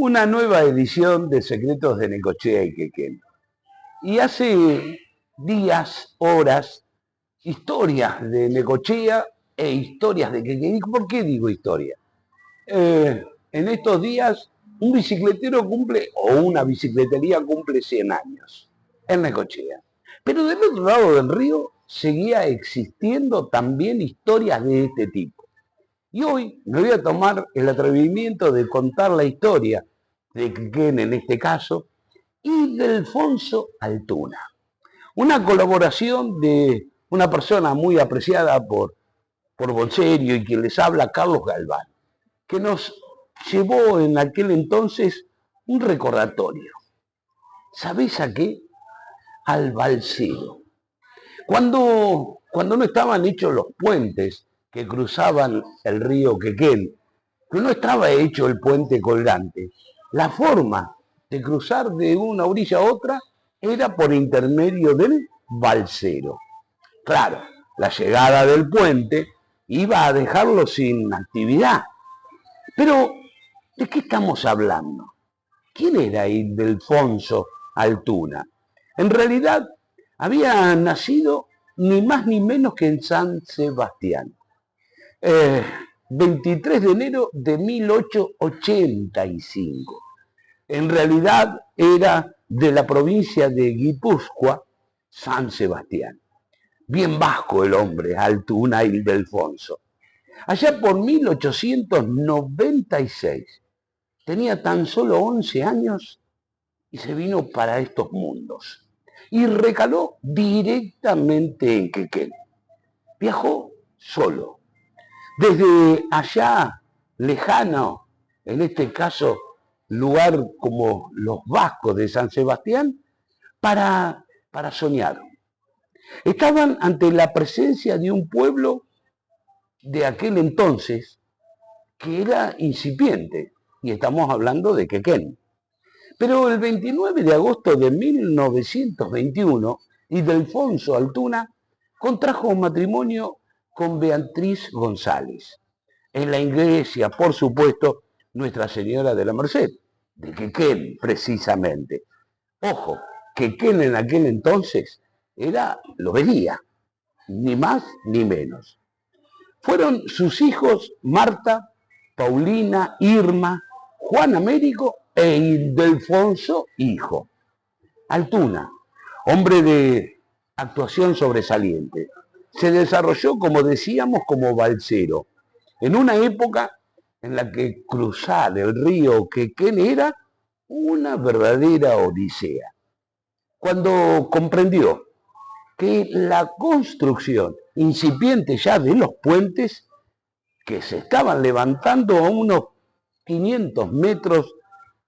una nueva edición de Secretos de Necochea y Quequén. Y hace días, horas, historias de Necochea e historias de Quequén. ¿Por qué digo historia? En estos días un bicicletero cumple, o una bicicletería cumple 100 años en Necochea. Pero del otro lado del río seguía existiendo también historias de este tipo. Y hoy me voy a tomar el atrevimiento de contar la historia de Quequén en este caso y de Alfonso Altuna. Una colaboración de una persona muy apreciada por Bonserio y quien les habla, Carlos Galván, que nos llevó en aquel entonces un recordatorio. ¿Sabés a qué? Al balsero. Cuando no estaban hechos los puentes que cruzaban el río Quequén, que no estaba hecho el puente colgante, la forma de cruzar de una orilla a otra era por intermedio del balsero. Claro, la llegada del puente iba a dejarlo sin actividad. Pero, ¿de qué estamos hablando? ¿Quién era Ildefonso Altuna? En realidad, había nacido ni más ni menos que en San Sebastián. 23 de enero de 1885. En realidad era de la provincia de Guipúzcoa, San Sebastián. Bien vasco el hombre, Altuna Ildefonso. Allá por 1896, tenía tan solo 11 años y se vino para estos mundos. Y recaló directamente en Quequén. Viajó solo. Desde allá, lejano, en este caso, lugar como los vascos de San Sebastián, para soñar. Estaban ante la presencia de un pueblo de aquel entonces que era incipiente, y estamos hablando de Quequén. Pero el 29 de agosto de 1921, Ildefonso Altuna contrajo un matrimonio con Beatriz González, en la iglesia, por supuesto, Nuestra Señora de la Merced, de Quequén precisamente. Ojo, Quequén en aquel entonces era Lobería, ni más ni menos. Fueron sus hijos Marta, Paulina, Irma, Juan Américo e Ildefonso hijo. Altuna, hombre de actuación sobresaliente, se desarrolló, como decíamos, como balsero, en una época en la que cruzar el río Quequén era una verdadera odisea. Cuando comprendió que la construcción incipiente ya de los puentes que se estaban levantando a unos 500 metros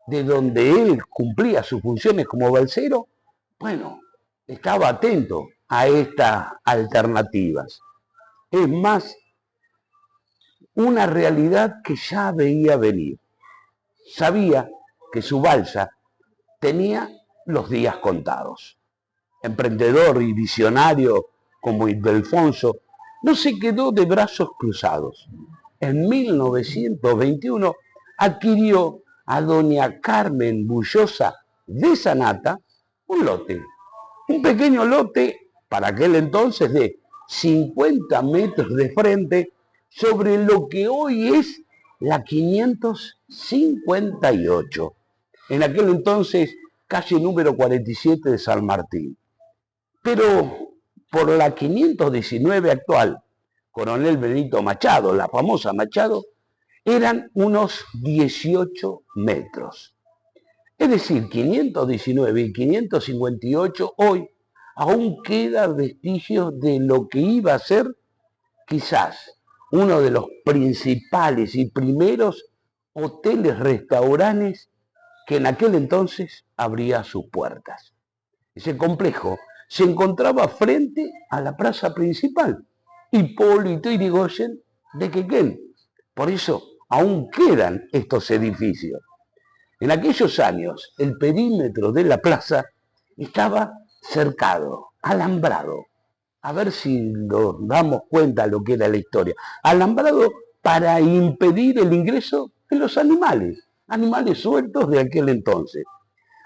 de donde él cumplía sus funciones como balsero, bueno, estaba atento a estas alternativas. Es más, una realidad que ya veía venir. Sabía que su balsa tenía los días contados. Emprendedor y visionario como Ildefonso, no se quedó de brazos cruzados. En 1921 adquirió a doña Carmen Bullosa de Sanata un lote, un pequeño lote para aquel entonces de 50 metros de frente sobre lo que hoy es la 558, en aquel entonces calle número 47 de San Martín. Pero por la 519 actual, Coronel Benito Machado, la famosa Machado, eran unos 18 metros. Es decir, 519 y 558 hoy aún quedan vestigios de lo que iba a ser quizás uno de los principales y primeros hoteles, restaurantes que en aquel entonces abría sus puertas. Ese complejo se encontraba frente a la plaza principal, Hipólito Yrigoyen de Quequén. Por eso aún quedan estos edificios. En aquellos años, el perímetro de la plaza estaba cercado, alambrado. A ver si nos damos cuenta de lo que era la historia. Alambrado para impedir el ingreso de los animales. animales sueltos de aquel entonces.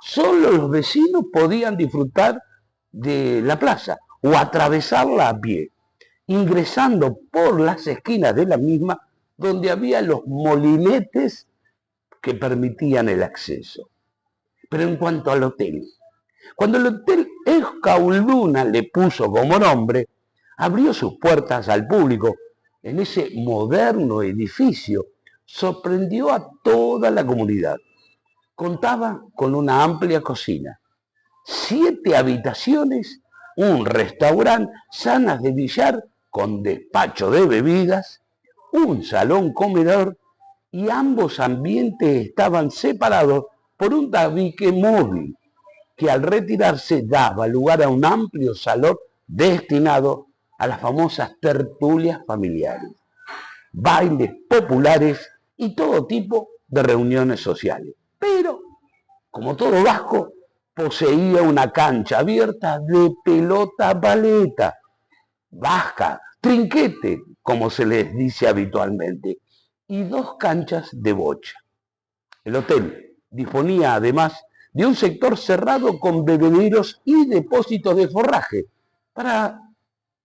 Solo los vecinos podían disfrutar de la plaza o atravesarla a pie, ingresando por las esquinas de la misma donde había los molinetes que permitían el acceso. Pero en cuanto al hotel, cuando el Hotel Escaulduna le puso como nombre, abrió sus puertas al público en ese moderno edificio, sorprendió a toda la comunidad. Contaba con una amplia cocina, 7 habitaciones, un restaurante, salas de billar con despacho de bebidas, un salón comedor y ambos ambientes estaban separados por un tabique móvil que al retirarse daba lugar a un amplio salón destinado a las famosas tertulias familiares, bailes populares y todo tipo de reuniones sociales. Pero, como todo vasco, poseía una cancha abierta de pelota paleta, vasca, trinquete, como se les dice habitualmente, y 2 canchas de bocha. El hotel disponía además de un sector cerrado con bebederos y depósitos de forraje para,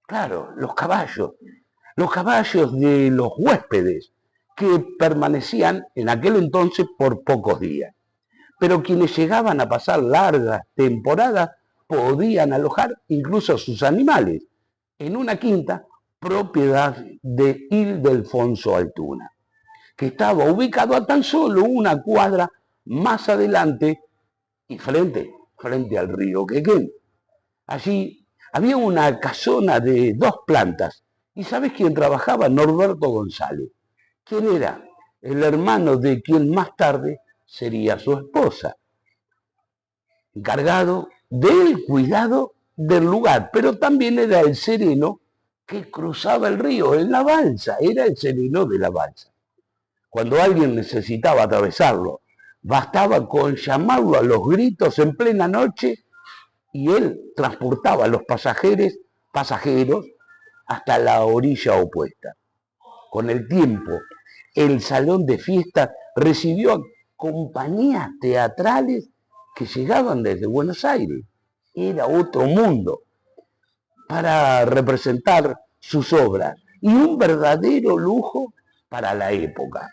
claro, los caballos de los huéspedes que permanecían en aquel entonces por pocos días. Pero quienes llegaban a pasar largas temporadas podían alojar incluso sus animales en una quinta propiedad de Ildefonso Altuna, que estaba ubicado a tan solo una cuadra más adelante y frente al río Quequén. Allí había una casona de 2 plantas. ¿Y sabes quién trabajaba? Norberto González. ¿Quién era? El hermano de quien más tarde sería su esposa. Encargado del cuidado del lugar, pero también era el sereno que cruzaba el río en la balsa. Era el sereno de la balsa. Cuando alguien necesitaba atravesarlo, bastaba con llamarlo a los gritos en plena noche y él transportaba a los pasajeros hasta la orilla opuesta. Con el tiempo, el salón de fiesta recibió a compañías teatrales que llegaban desde Buenos Aires. Era otro mundo para representar sus obras y un verdadero lujo para la época.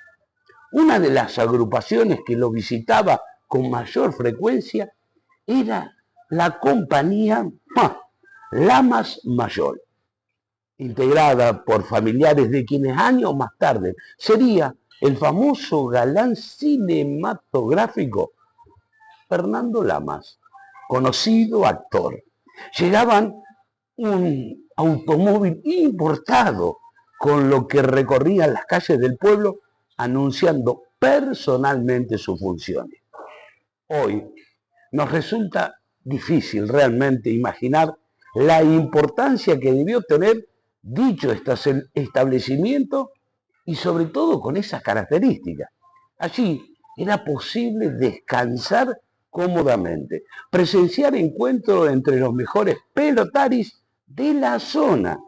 Una de las agrupaciones que lo visitaba con mayor frecuencia era la compañía Lamas Mayor, integrada por familiares de quienes años más tarde sería el famoso galán cinematográfico Fernando Lamas, conocido actor. Llegaban un automóvil importado con lo que recorrían las calles del pueblo anunciando personalmente sus funciones. Hoy nos resulta difícil realmente imaginar la importancia que debió tener dicho establecimiento y sobre todo con esas características. Allí era posible descansar cómodamente, presenciar encuentros entre los mejores pelotaris de la zona,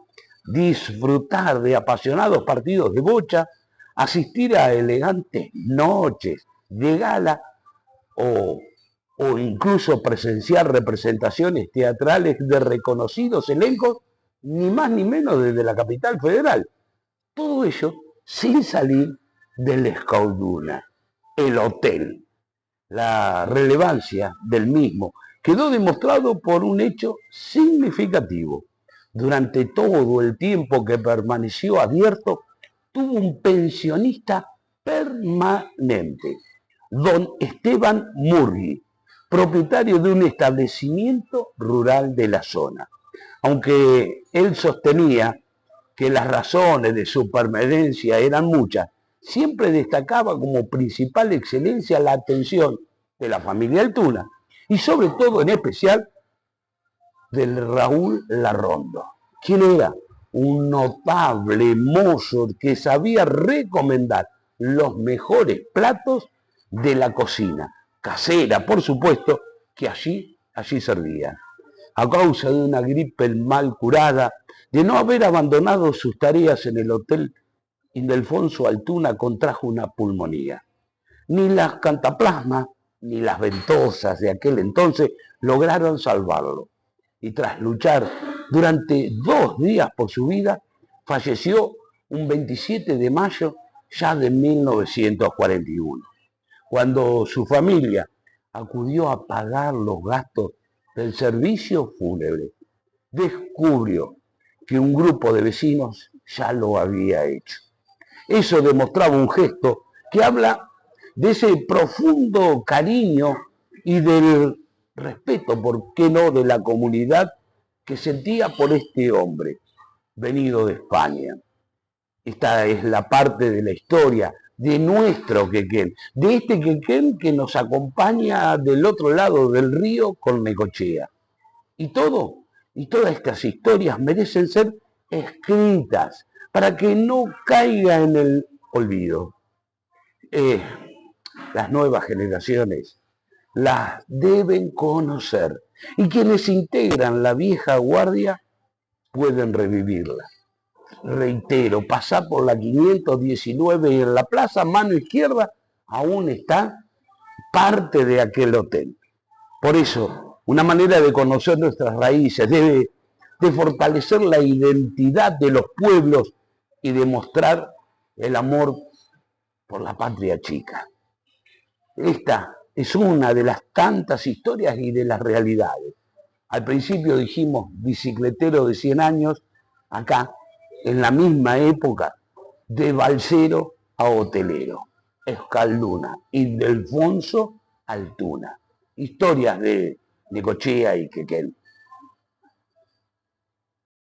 disfrutar de apasionados partidos de bocha, asistir a elegantes noches de gala o incluso presenciar representaciones teatrales de reconocidos elencos, ni más ni menos desde la capital federal. Todo ello sin salir del Escaulduna, el hotel. La relevancia del mismo quedó demostrado por un hecho significativo. Durante todo el tiempo que permaneció abierto, tuvo un pensionista permanente, don Esteban Murgui, propietario de un establecimiento rural de la zona. Aunque él sostenía que las razones de su permanencia eran muchas, siempre destacaba como principal excelencia la atención de la familia Altuna y sobre todo en especial del Raúl Larrondo, quien era un notable mozo que sabía recomendar los mejores platos de la cocina casera, por supuesto, que allí servía. A causa de una gripe mal curada, de no haber abandonado sus tareas en el hotel, Ildefonso Altuna contrajo una pulmonía. Ni las cantaplasmas ni las ventosas de aquel entonces lograron salvarlo. Y tras luchar durante 2 días por su vida, falleció un 27 de mayo ya de 1941, cuando su familia acudió a pagar los gastos del servicio fúnebre. Descubrió que un grupo de vecinos ya lo había hecho. Eso demostraba un gesto que habla de ese profundo cariño y del respeto, ¿por qué no?, de la comunidad que sentía por este hombre venido de España. Esta es la parte de la historia de nuestro Quequén, de este Quequén que nos acompaña del otro lado del río con Necochea. Y todas estas historias merecen ser escritas para que no caiga en el olvido. Las nuevas generaciones las deben conocer y quienes integran la vieja guardia pueden revivirla. Reitero, pasá por la 519 y en la plaza mano izquierda aún está parte de aquel hotel. Por eso, una manera de conocer nuestras raíces debe de fortalecer la identidad de los pueblos y demostrar el amor por la patria chica. Esta es una de las tantas historias y de las realidades. Al principio dijimos bicicletero de 100 años, acá, en la misma época, de balsero a hotelero, Escalduna, y de Alfonso Altuna. Historias de Necochea y Quequén.